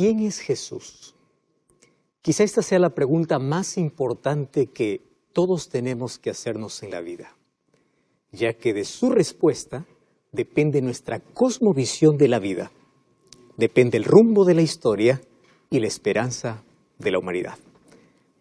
¿Quién es Jesús? Quizá esta sea la pregunta más importante que todos tenemos que hacernos en la vida, ya que de su respuesta depende nuestra cosmovisión de la vida, depende el rumbo de la historia y la esperanza de la humanidad.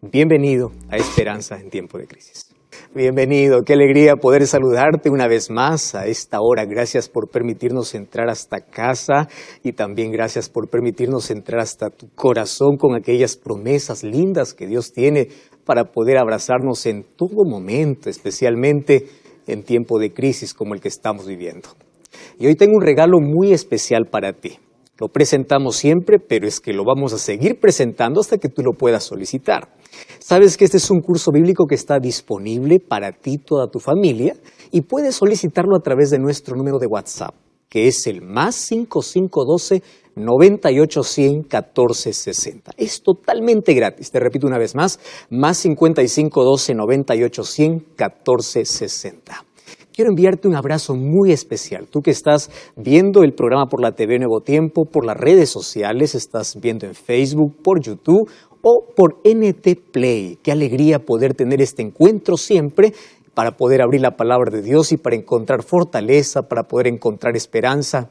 Bienvenido a Esperanza en Tiempo de Crisis. Bienvenido, qué alegría poder saludarte una vez más a esta hora. Gracias por permitirnos entrar hasta casa y también gracias por permitirnos entrar hasta tu corazón con aquellas promesas lindas que Dios tiene para poder abrazarnos en todo momento, especialmente en tiempo de crisis como el que estamos viviendo. Y hoy tengo un regalo muy especial para ti. Lo presentamos siempre, pero es que lo vamos a seguir presentando hasta que tú lo puedas solicitar. Sabes que este es un curso bíblico que está disponible para ti y toda tu familia y puedes solicitarlo a través de nuestro número de WhatsApp, que es el +5512 9810 1460. Es totalmente gratis. Te repito una vez más, +5512 9810 1460. Quiero enviarte un abrazo muy especial. Tú que estás viendo el programa por la TV Nuevo Tiempo, por las redes sociales, estás viendo en Facebook, por YouTube o por NT Play. Qué alegría poder tener este encuentro siempre para poder abrir la palabra de Dios y para encontrar fortaleza, para poder encontrar esperanza.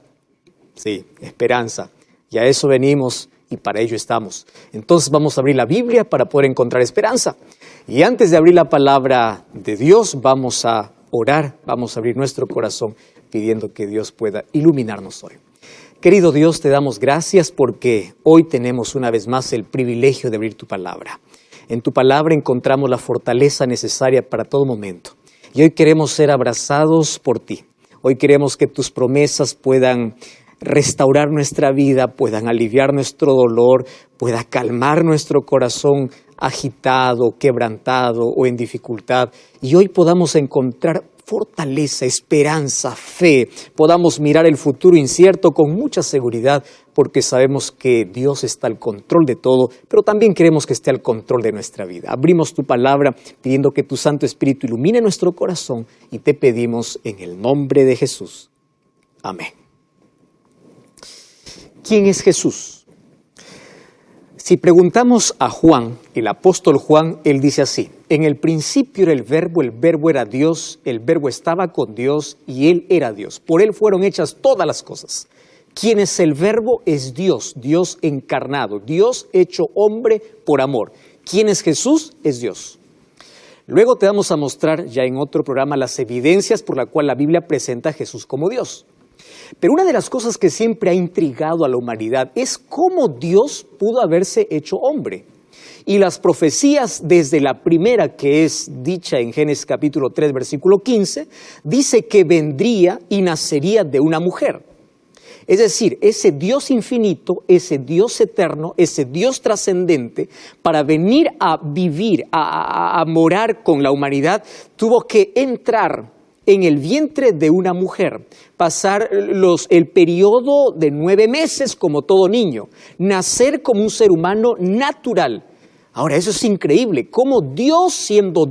Sí, esperanza. Y a eso venimos y para ello estamos. Entonces vamos a abrir la Biblia para poder encontrar esperanza. Y antes de abrir la palabra de Dios, vamos a orar, vamos a abrir nuestro corazón pidiendo que Dios pueda iluminarnos hoy. Querido Dios, te damos gracias porque hoy tenemos una vez más el privilegio de abrir tu palabra. En tu palabra encontramos la fortaleza necesaria para todo momento. Y hoy queremos ser abrazados por ti. Hoy queremos que tus promesas puedan restaurar nuestra vida, puedan aliviar nuestro dolor, pueda calmar nuestro corazón agitado, quebrantado o en dificultad. Y hoy podamos encontrar fortaleza, esperanza, fe, podamos mirar el futuro incierto con mucha seguridad porque sabemos que Dios está al control de todo, pero también queremos que esté al control de nuestra vida. Abrimos tu palabra pidiendo que tu Santo Espíritu ilumine nuestro corazón y te pedimos en el nombre de Jesús. Amén. ¿Quién es Jesús? Si preguntamos a Juan, el apóstol Juan, él dice así: en el principio era el verbo era Dios, el verbo estaba con Dios y él era Dios. Por él fueron hechas todas las cosas. ¿Quién es el verbo? Es Dios, Dios encarnado, Dios hecho hombre por amor. ¿Quién es Jesús? Es Dios. Luego te vamos a mostrar ya en otro programa las evidencias por la cual la Biblia presenta a Jesús como Dios. Pero una de las cosas que siempre ha intrigado a la humanidad es cómo Dios pudo haberse hecho hombre. Y las profecías, desde la primera que es dicha en Génesis capítulo 3, versículo 15, dice que vendría y nacería de una mujer. Es decir, ese Dios infinito, ese Dios eterno, ese Dios trascendente, para venir a vivir, a morar con la humanidad, tuvo que entrar en el vientre de una mujer, pasar el periodo de 9 meses como todo niño, nacer como un ser humano natural. Ahora, eso es increíble, cómo Dios, siendo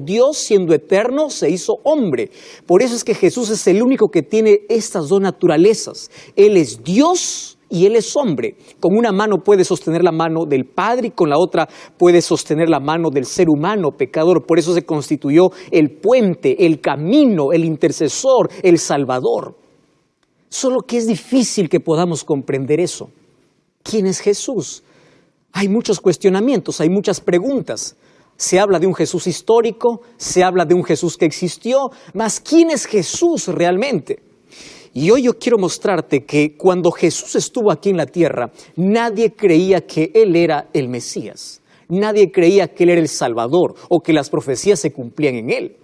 eterno, se hizo hombre. Por eso es que Jesús es el único que tiene estas dos naturalezas. Él es Dios y Él es hombre. Con una mano puede sostener la mano del Padre y con la otra puede sostener la mano del ser humano pecador. Por eso se constituyó el puente, el camino, el intercesor, el Salvador. Solo que es difícil que podamos comprender eso. ¿Quién es Jesús? Hay muchos cuestionamientos, hay muchas preguntas. Se habla de un Jesús histórico, se habla de un Jesús que existió, mas ¿quién es Jesús realmente? Y hoy yo quiero mostrarte que cuando Jesús estuvo aquí en la tierra, nadie creía que Él era el Mesías. Nadie creía que Él era el Salvador o que las profecías se cumplían en Él.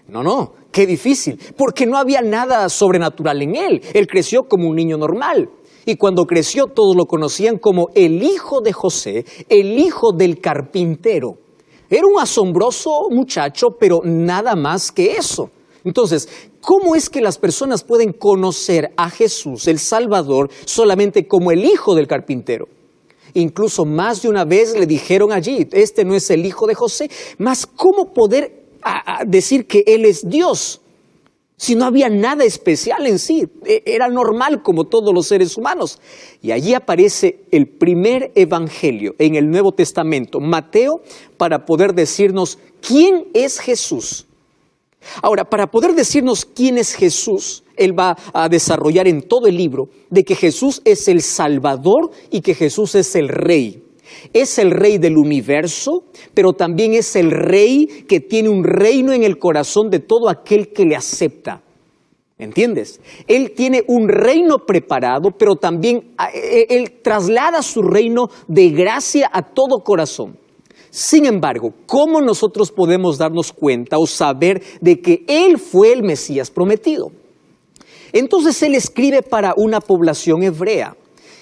No, qué difícil, porque no había nada sobrenatural en Él. Él creció como un niño normal. Y cuando creció todos lo conocían como el hijo de José, el hijo del carpintero. Era un asombroso muchacho, pero nada más que eso. Entonces, ¿cómo es que las personas pueden conocer a Jesús, el Salvador, solamente como el hijo del carpintero? Incluso más de una vez le dijeron allí, este no es el hijo de José, mas ¿cómo poder decir que Él es Dios? Si no había nada especial en sí, era normal como todos los seres humanos. Y allí aparece el primer evangelio en el Nuevo Testamento, Mateo, para poder decirnos quién es Jesús. Ahora, para poder decirnos quién es Jesús, él va a desarrollar en todo el libro de que Jesús es el Salvador y que Jesús es el Rey. Es el Rey del universo, pero también es el Rey que tiene un reino en el corazón de todo aquel que le acepta. ¿Entiendes? Él tiene un reino preparado, pero también Él traslada su reino de gracia a todo corazón. Sin embargo, ¿cómo nosotros podemos darnos cuenta o saber de que Él fue el Mesías prometido? Entonces Él escribe para una población hebrea.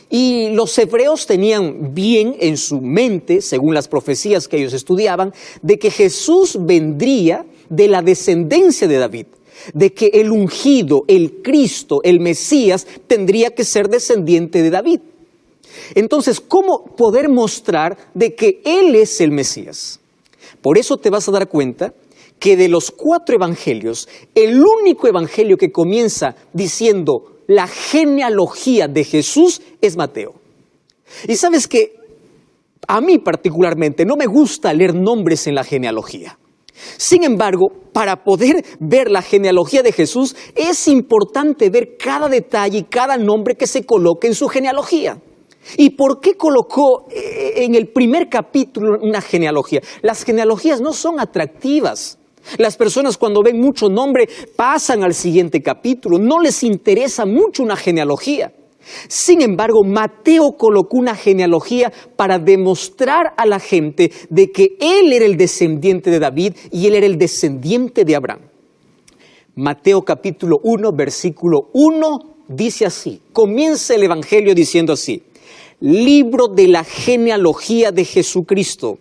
Y los hebreos tenían bien en su mente, según las profecías que ellos estudiaban, de que Jesús vendría de la descendencia de David, de que el ungido, el Cristo, el Mesías, tendría que ser descendiente de David. Entonces, ¿cómo poder mostrar de que Él es el Mesías? Por eso te vas a dar cuenta que de los 4 evangelios, el único evangelio que comienza diciendo la genealogía de Jesús es Mateo. Y sabes que a mí particularmente no me gusta leer nombres en la genealogía. Sin embargo, para poder ver la genealogía de Jesús es importante ver cada detalle y cada nombre que se coloque en su genealogía. ¿Y por qué colocó en el primer capítulo una genealogía? Las genealogías no son atractivas. Las personas cuando ven mucho nombre pasan al siguiente capítulo, no les interesa mucho una genealogía. Sin embargo, Mateo colocó una genealogía para demostrar a la gente de que él era el descendiente de David y él era el descendiente de Abraham. Mateo capítulo 1, versículo 1 dice así, comienza el evangelio diciendo así, libro de la genealogía de Jesucristo,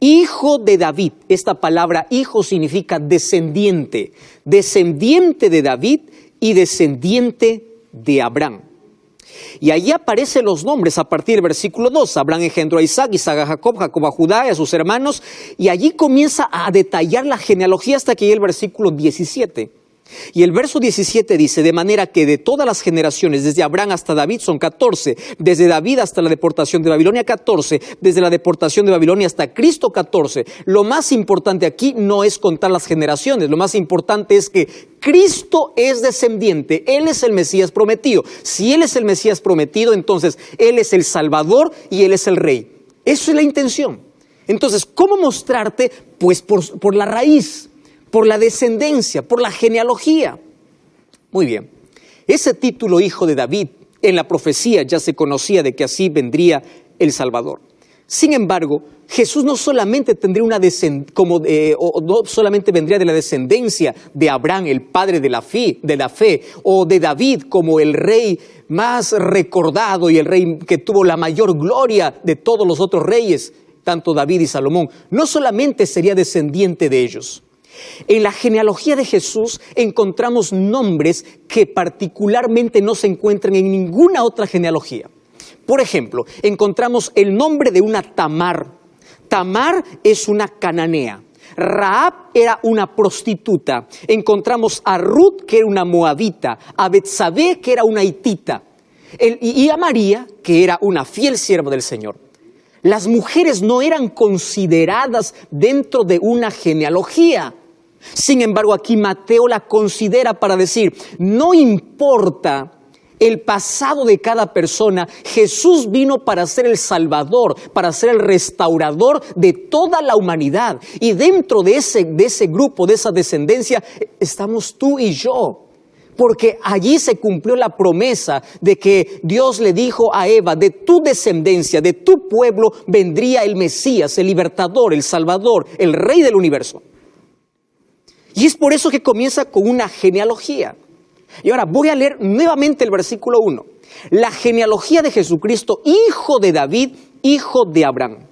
hijo de David. Esta palabra hijo significa descendiente, descendiente de David y descendiente de Abraham. Y allí aparecen los nombres a partir del versículo 2. Abraham engendró a Isaac, Isaac a Jacob, Jacob a Judá y a sus hermanos. Y allí comienza a detallar la genealogía hasta que llega el versículo 17. Y el verso 17 dice, de manera que de todas las generaciones, desde Abraham hasta David son 14, desde David hasta la deportación de Babilonia 14, desde la deportación de Babilonia hasta Cristo 14. Lo más importante aquí no es contar las generaciones, lo más importante es que Cristo es descendiente, Él es el Mesías prometido. Si Él es el Mesías prometido, entonces Él es el Salvador y Él es el Rey. Eso es la intención. Entonces, ¿cómo mostrarte? Pues por la raíz, por la descendencia, por la genealogía. Muy bien, ese título hijo de David, en la profecía ya se conocía de que así vendría el Salvador. Sin embargo, Jesús no solamente tendría no solamente vendría de la descendencia de Abraham, el padre de la fe, o de David como el rey más recordado y el rey que tuvo la mayor gloria de todos los otros reyes, tanto David y Salomón. No solamente sería descendiente de ellos. En la genealogía de Jesús encontramos nombres que particularmente no se encuentran en ninguna otra genealogía. Por ejemplo, encontramos el nombre de una Tamar. Tamar es una cananea. Rahab era una prostituta. Encontramos a Ruth, que era una moabita. A Betsabé, que era una hitita. Y a María, que era una fiel sierva del Señor. Las mujeres no eran consideradas dentro de una genealogía. Sin embargo, aquí Mateo la considera para decir, no importa el pasado de cada persona, Jesús vino para ser el Salvador, para ser el restaurador de toda la humanidad. Y dentro de ese grupo, de esa descendencia, estamos tú y yo. Porque allí se cumplió la promesa de que Dios le dijo a Eva, de tu descendencia, de tu pueblo, vendría el Mesías, el libertador, el Salvador, el Rey del universo. Y es por eso que comienza con una genealogía. Y ahora voy a leer nuevamente el versículo 1. La genealogía de Jesucristo, hijo de David, hijo de Abraham.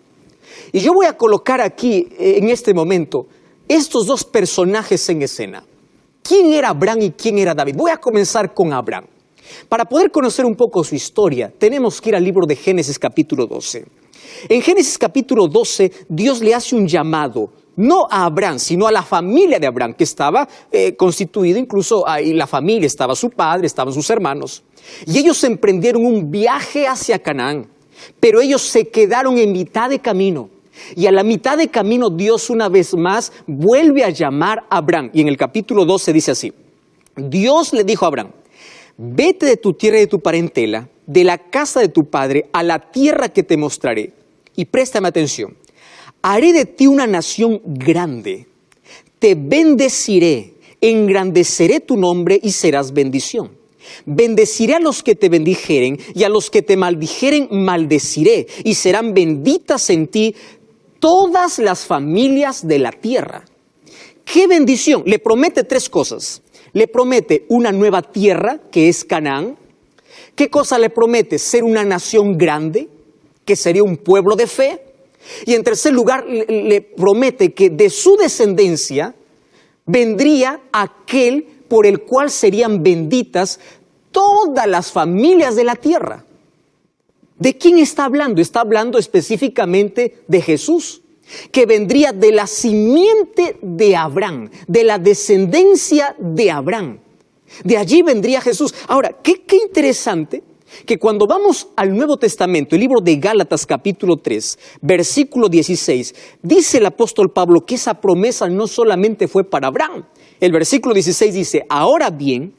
Y yo voy a colocar aquí, en este momento, estos dos personajes en escena. ¿Quién era Abraham y quién era David? Voy a comenzar con Abraham. Para poder conocer un poco su historia, tenemos que ir al libro de Génesis capítulo 12. En Génesis capítulo 12, Dios le hace un llamado no a Abraham, sino a la familia de Abraham, que estaba constituida, incluso ahí la familia, estaba su padre, estaban sus hermanos. Y ellos emprendieron un viaje hacia Canaán, pero ellos se quedaron en mitad de camino. Y a la mitad de camino Dios una vez más vuelve a llamar a Abraham. Y en el capítulo 12 dice así: Dios le dijo a Abraham: vete de tu tierra y de tu parentela, de la casa de tu padre, a la tierra que te mostraré. Y préstame atención. Haré de ti una nación grande, te bendeciré, engrandeceré tu nombre y serás bendición. Bendeciré a los que te bendijeren y a los que te maldijeren maldeciré, y serán benditas en ti todas las familias de la tierra. ¡Qué bendición! Le promete tres cosas. Le promete una nueva tierra, que es Canaán. ¿Qué cosa le promete? Ser una nación grande, que sería un pueblo de fe. Y en tercer lugar, le promete que de su descendencia vendría aquel por el cual serían benditas todas las familias de la tierra. ¿De quién está hablando? Está hablando específicamente de Jesús, que vendría de la simiente de Abraham, de la descendencia de Abraham. De allí vendría Jesús. Ahora, qué interesante que cuando vamos al Nuevo Testamento, el libro de Gálatas capítulo 3, versículo 16, dice el apóstol Pablo que esa promesa no solamente fue para Abraham. El versículo 16 dice: ahora bien,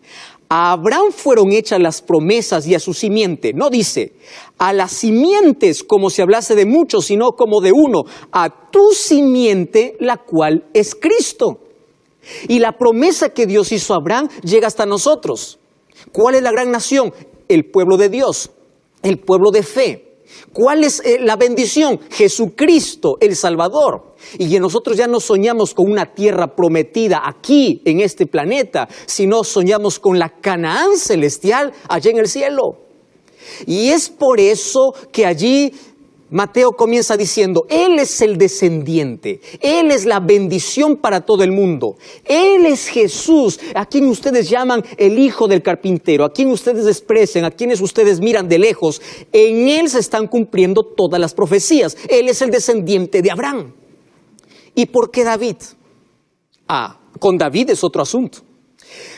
a Abraham fueron hechas las promesas y a su simiente. No dice a las simientes como si hablase de muchos, sino como de uno, a tu simiente, la cual es Cristo. Y la promesa que Dios hizo a Abraham llega hasta nosotros. ¿Cuál es la gran nación? El pueblo de Dios, el pueblo de fe. ¿Cuál es la bendición? Jesucristo, el Salvador. Y nosotros ya no soñamos con una tierra prometida aquí, en este planeta, sino soñamos con la Canaán celestial allá en el cielo. Y es por eso que allí Mateo comienza diciendo: Él es el descendiente, Él es la bendición para todo el mundo. Él es Jesús, a quien ustedes llaman el hijo del carpintero, a quien ustedes desprecian, a quienes ustedes miran de lejos. En Él se están cumpliendo todas las profecías. Él es el descendiente de Abraham. ¿Y por qué David? Con David es otro asunto.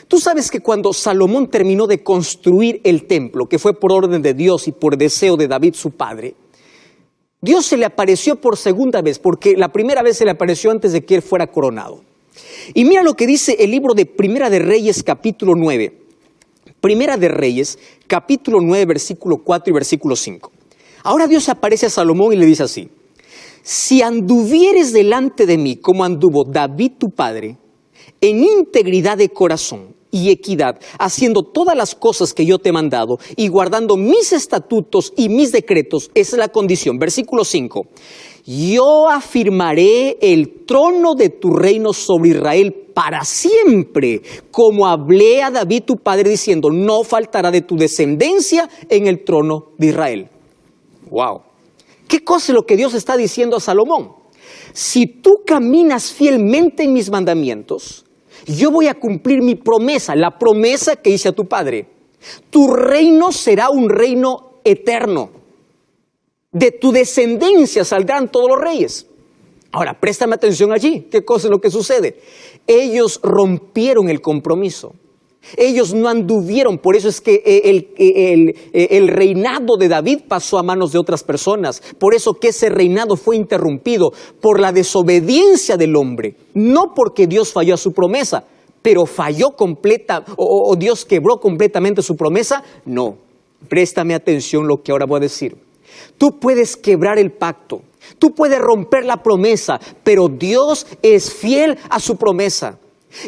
Tú sabes que cuando Salomón terminó de construir el templo, que fue por orden de Dios y por deseo de David su padre, Dios se le apareció por segunda vez, porque la primera vez se le apareció antes de que él fuera coronado. Y mira lo que dice el libro de Primera de Reyes, capítulo 9. Primera de Reyes, capítulo 9, versículo 4 y versículo 5. Ahora Dios se aparece a Salomón y le dice así: si anduvieres delante de mí como anduvo David tu padre, en integridad de corazón y equidad, haciendo todas las cosas que yo te he mandado y guardando mis estatutos y mis decretos, esa es la condición. Versículo 5. Yo afirmaré el trono de tu reino sobre Israel para siempre, como hablé a David tu padre diciendo: no faltará de tu descendencia en el trono de Israel. Wow. ¿Qué cosa es lo que Dios está diciendo a Salomón? Si tú caminas fielmente en mis mandamientos, yo voy a cumplir mi promesa, la promesa que hice a tu padre. Tu reino será un reino eterno. De tu descendencia saldrán todos los reyes. Ahora, préstame atención allí. ¿Qué cosa es lo que sucede? Ellos rompieron el compromiso. Ellos no anduvieron, por eso es que el reinado de David pasó a manos de otras personas. Por eso que ese reinado fue interrumpido por la desobediencia del hombre. No porque Dios falló a su promesa, pero falló completa, o Dios quebró completamente su promesa. No, préstame atención lo que ahora voy a decir. Tú puedes quebrar el pacto, tú puedes romper la promesa, pero Dios es fiel a su promesa.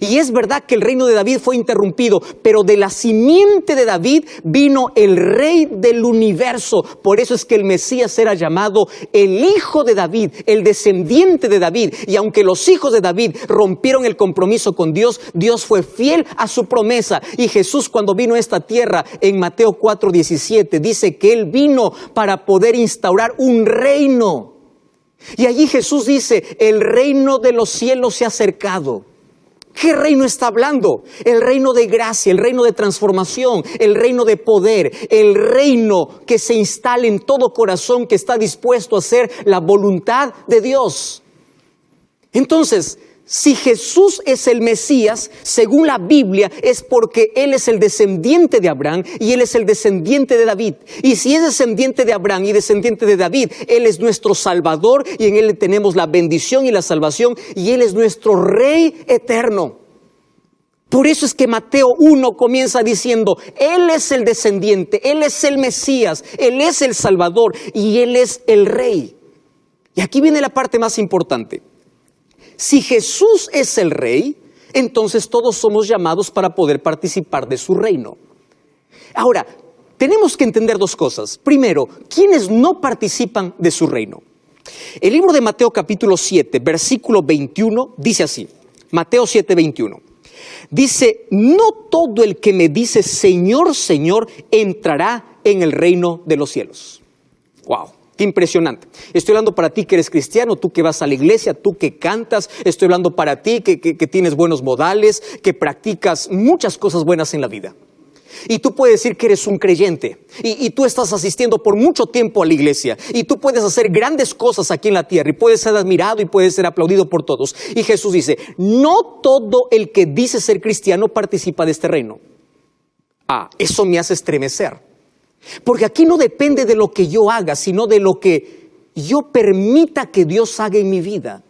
Y es verdad que el reino de David fue interrumpido, pero de la simiente de David vino el rey del universo. Por eso es que el Mesías era llamado el hijo de David, el descendiente de David. Y aunque los hijos de David rompieron el compromiso con Dios, Dios fue fiel a su promesa. Y Jesús, cuando vino a esta tierra en Mateo 4:17, dice que Él vino para poder instaurar un reino. Y allí Jesús dice: el reino de los cielos se ha acercado. ¿Qué reino está hablando? El reino de gracia, el reino de transformación, el reino de poder, el reino que se instala en todo corazón que está dispuesto a hacer la voluntad de Dios. Entonces, si Jesús es el Mesías, según la Biblia, es porque Él es el descendiente de Abraham y Él es el descendiente de David. Y si es descendiente de Abraham y descendiente de David, Él es nuestro Salvador y en Él tenemos la bendición y la salvación y Él es nuestro Rey eterno. Por eso es que Mateo 1 comienza diciendo, Él es el descendiente, Él es el Mesías, Él es el Salvador y Él es el Rey. Y aquí viene la parte más importante. Si Jesús es el Rey, entonces todos somos llamados para poder participar de su reino. Ahora, tenemos que entender dos cosas. Primero, ¿quiénes no participan de su reino? El libro de Mateo capítulo 7, versículo 21, dice así. Mateo 7, 21. Dice, no todo el que me dice Señor, Señor, entrará en el reino de los cielos. ¡Wow! ¡Qué impresionante! Estoy hablando para ti que eres cristiano, tú que vas a la iglesia, tú que cantas. Estoy hablando para ti que tienes buenos modales, que practicas muchas cosas buenas en la vida. Y tú puedes decir que eres un creyente y tú estás asistiendo por mucho tiempo a la iglesia y tú puedes hacer grandes cosas aquí en la tierra y puedes ser admirado y puedes ser aplaudido por todos. Y Jesús dice, no todo el que dice ser cristiano participa de este reino. Eso me hace estremecer. Porque aquí no depende de lo que yo haga, sino de lo que yo permita que Dios haga en mi vida.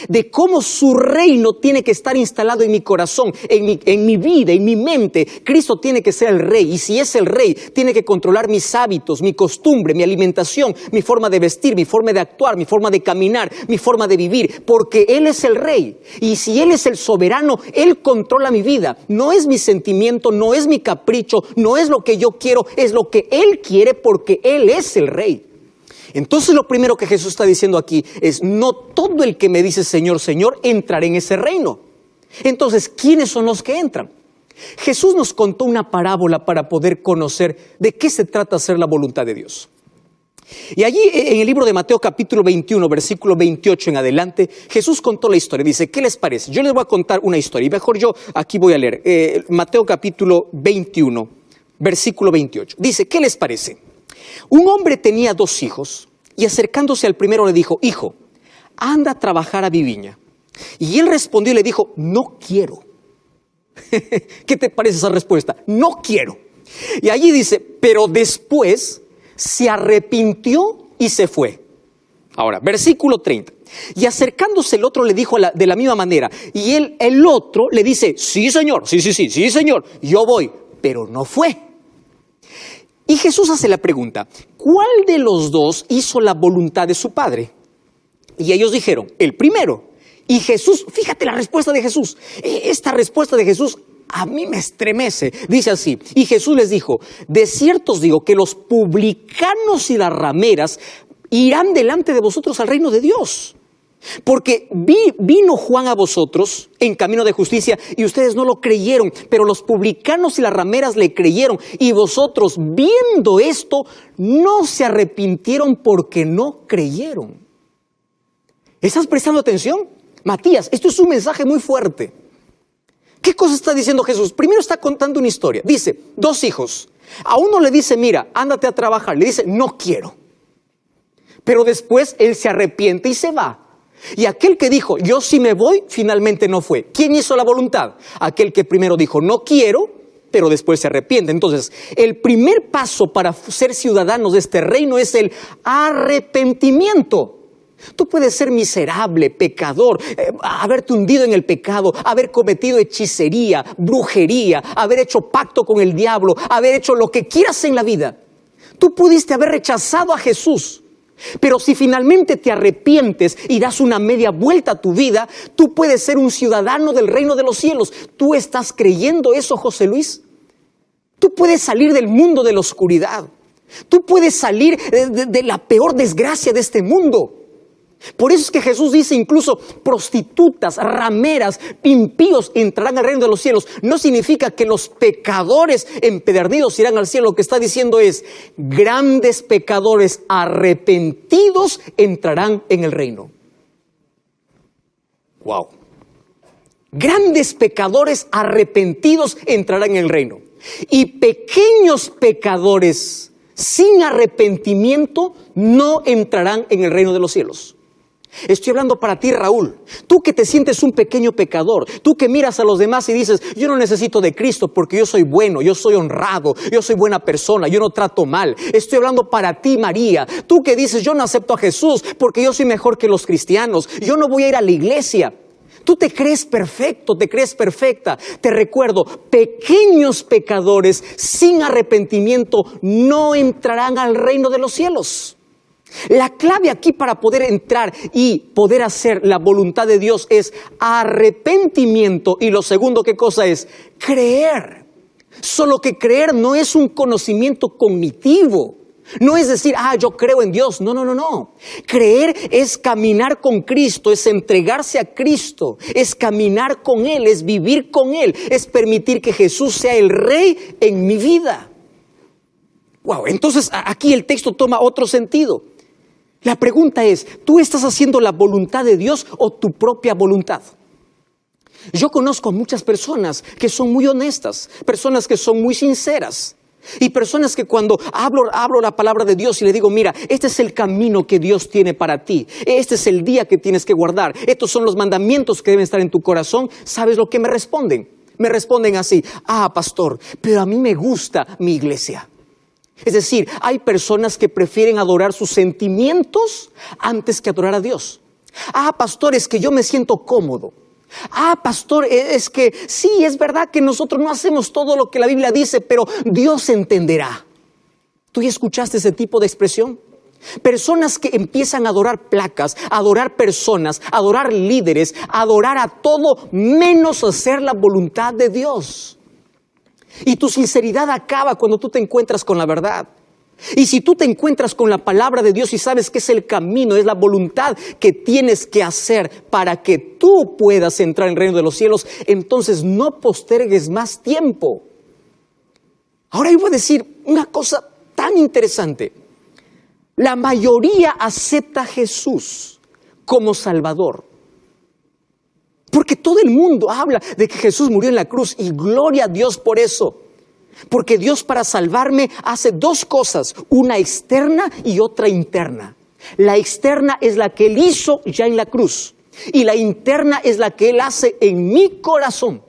De cómo su reino tiene que estar instalado en mi corazón, en mi vida, en mi mente. Cristo tiene que ser el Rey. Y si es el Rey, tiene que controlar mis hábitos, mi costumbre, mi alimentación, mi forma de vestir, mi forma de actuar, mi forma de caminar, mi forma de vivir. Porque Él es el Rey. Y si Él es el soberano, Él controla mi vida. No es mi sentimiento, no es mi capricho, no es lo que yo quiero, es lo que Él quiere porque Él es el Rey. Entonces lo primero que Jesús está diciendo aquí es, no todo el que me dice Señor, Señor, entrará en ese reino. Entonces, ¿quiénes son los que entran? Jesús nos contó una parábola para poder conocer de qué se trata hacer la voluntad de Dios. Y allí en el libro de Mateo capítulo 21, versículo 28 en adelante, Jesús contó la historia. Dice, ¿qué les parece? Yo les voy a contar una historia y mejor yo aquí voy a leer. Mateo capítulo 21, versículo 28. Dice, ¿qué les parece? Un hombre tenía 2 hijos y acercándose al primero le dijo, hijo, anda a trabajar a mi viña. Y él respondió y le dijo, no quiero. ¿Qué te parece esa respuesta? No quiero. Y allí dice, pero después se arrepintió y se fue. Ahora, versículo 30. Y acercándose el otro le dijo de la misma manera. Y el otro le dice, sí señor, sí señor, yo voy. Pero no fue. Y Jesús hace la pregunta, ¿cuál de los dos hizo la voluntad de su padre? Y ellos dijeron, el primero. Y Jesús, fíjate la respuesta de Jesús. Esta respuesta de Jesús a mí me estremece. Dice así, y Jesús les dijo, de cierto os digo que los publicanos y las rameras irán delante de vosotros al reino de Dios. Porque vino Juan a vosotros en camino de justicia y ustedes no lo creyeron, pero los publicanos y las rameras le creyeron y vosotros viendo esto no se arrepintieron porque no creyeron. ¿Estás prestando atención? Matías, esto es un mensaje muy fuerte. ¿Qué cosa está diciendo Jesús? Primero está contando una historia. Dice, 2 hijos. A uno le dice, mira, ándate a trabajar. Le dice, no quiero. Pero después él se arrepiente y se va. Y aquel que dijo, yo sí me voy, finalmente no fue. ¿Quién hizo la voluntad? Aquel que primero dijo, no quiero, pero después se arrepiente. Entonces, el primer paso para ser ciudadanos de este reino es el arrepentimiento. Tú puedes ser miserable, pecador, haberte hundido en el pecado, haber cometido hechicería, brujería, haber hecho pacto con el diablo, haber hecho lo que quieras en la vida. Tú pudiste haber rechazado a Jesús. Pero si finalmente te arrepientes y das una media vuelta a tu vida, tú puedes ser un ciudadano del reino de los cielos. ¿Tú estás creyendo eso, José Luis? Tú puedes salir del mundo de la oscuridad. Tú puedes salir de la peor desgracia de este mundo. Por eso es que Jesús dice incluso prostitutas, rameras, impíos entrarán al reino de los cielos. No significa que los pecadores empedernidos irán al cielo. Lo que está diciendo es grandes pecadores arrepentidos entrarán en el reino. Wow. Grandes pecadores arrepentidos entrarán en el reino. Y pequeños pecadores sin arrepentimiento no entrarán en el reino de los cielos. Estoy hablando para ti, Raúl. Tú que te sientes un pequeño pecador, tú que miras a los demás y dices, yo no necesito de Cristo porque yo soy bueno, yo soy honrado, yo soy buena persona, yo no trato mal. Estoy hablando para ti, María. Tú que dices, yo no acepto a Jesús porque yo soy mejor que los cristianos, yo no voy a ir a la iglesia. Tú te crees perfecto, te crees perfecta. Te recuerdo, pequeños pecadores sin arrepentimiento no entrarán al reino de los cielos. La clave aquí para poder entrar y poder hacer la voluntad de Dios es arrepentimiento. Y lo segundo, ¿qué cosa es? Creer. Solo que creer no es un conocimiento cognitivo. No es decir, yo creo en Dios. No. Creer es caminar con Cristo, es entregarse a Cristo, es caminar con Él, es vivir con Él, es permitir que Jesús sea el Rey en mi vida. Wow, entonces aquí el texto toma otro sentido. La pregunta es, ¿tú estás haciendo la voluntad de Dios o tu propia voluntad? Yo conozco a muchas personas que son muy honestas, personas que son muy sinceras y personas que cuando hablo la palabra de Dios y le digo, mira, este es el camino que Dios tiene para ti, este es el día que tienes que guardar, estos son los mandamientos que deben estar en tu corazón, ¿sabes lo que me responden? Me responden así, pastor, pero a mí me gusta mi iglesia. Es decir, hay personas que prefieren adorar sus sentimientos antes que adorar a Dios. Pastor, es que yo me siento cómodo. Pastor, es que sí, es verdad que nosotros no hacemos todo lo que la Biblia dice, pero Dios entenderá. ¿Tú ya escuchaste ese tipo de expresión? Personas que empiezan a adorar placas, a adorar personas, a adorar líderes, a adorar a todo menos hacer la voluntad de Dios. Y tu sinceridad acaba cuando tú te encuentras con la verdad. Y si tú te encuentras con la palabra de Dios y sabes que es el camino, es la voluntad que tienes que hacer para que tú puedas entrar en el reino de los cielos, entonces no postergues más tiempo. Ahora yo voy a decir una cosa tan interesante. La mayoría acepta a Jesús como Salvador. Porque todo el mundo habla de que Jesús murió en la cruz y gloria a Dios por eso. Porque Dios para salvarme hace dos cosas, una externa y otra interna. La externa es la que Él hizo ya en la cruz y la interna es la que Él hace en mi corazón.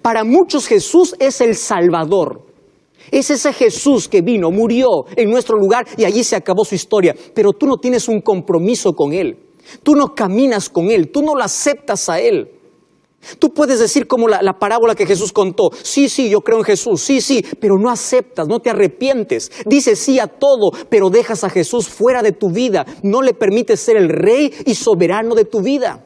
Para muchos Jesús es el Salvador. Es ese Jesús que vino, murió en nuestro lugar y allí se acabó su historia. Pero tú no tienes un compromiso con Él. Tú no caminas con Él, tú no lo aceptas a Él. Tú puedes decir como la parábola que Jesús contó, sí, yo creo en Jesús, sí, pero no aceptas, no te arrepientes. Dices sí a todo, pero dejas a Jesús fuera de tu vida. No le permites ser el Rey y soberano de tu vida.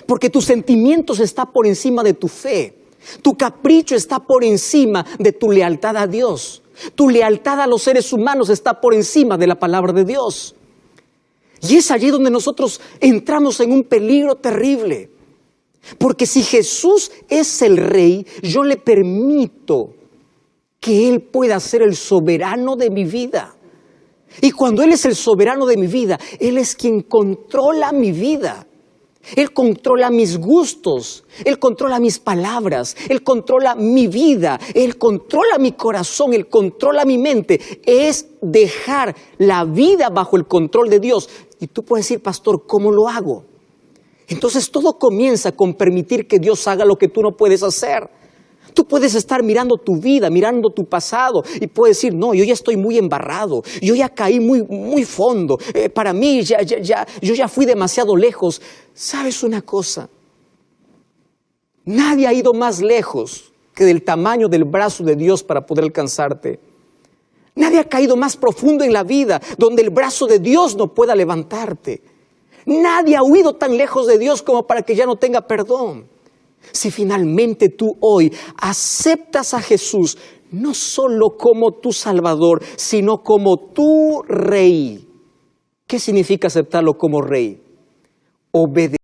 Porque tus sentimientos están por encima de tu fe. Tu capricho está por encima de tu lealtad a Dios. Tu lealtad a los seres humanos está por encima de la palabra de Dios. Y es allí donde nosotros entramos en un peligro terrible. Porque si Jesús es el Rey, yo le permito que Él pueda ser el soberano de mi vida. Y cuando Él es el soberano de mi vida, Él es quien controla mi vida. Él controla mis gustos, Él controla mis palabras, Él controla mi vida, Él controla mi corazón, Él controla mi mente. Es dejar la vida bajo el control de Dios. Y tú puedes decir, pastor, ¿cómo lo hago? Entonces todo comienza con permitir que Dios haga lo que tú no puedes hacer. Tú puedes estar mirando tu vida, mirando tu pasado y puedes decir, no, yo ya estoy muy embarrado, yo ya caí muy fondo, para mí yo ya fui demasiado lejos. ¿Sabes una cosa? Nadie ha ido más lejos que del tamaño del brazo de Dios para poder alcanzarte. Nadie ha caído más profundo en la vida donde el brazo de Dios no pueda levantarte. Nadie ha huido tan lejos de Dios como para que ya no tenga perdón. Si finalmente tú hoy aceptas a Jesús, no solo como tu Salvador, sino como tu Rey. ¿Qué significa aceptarlo como Rey? Obedecer.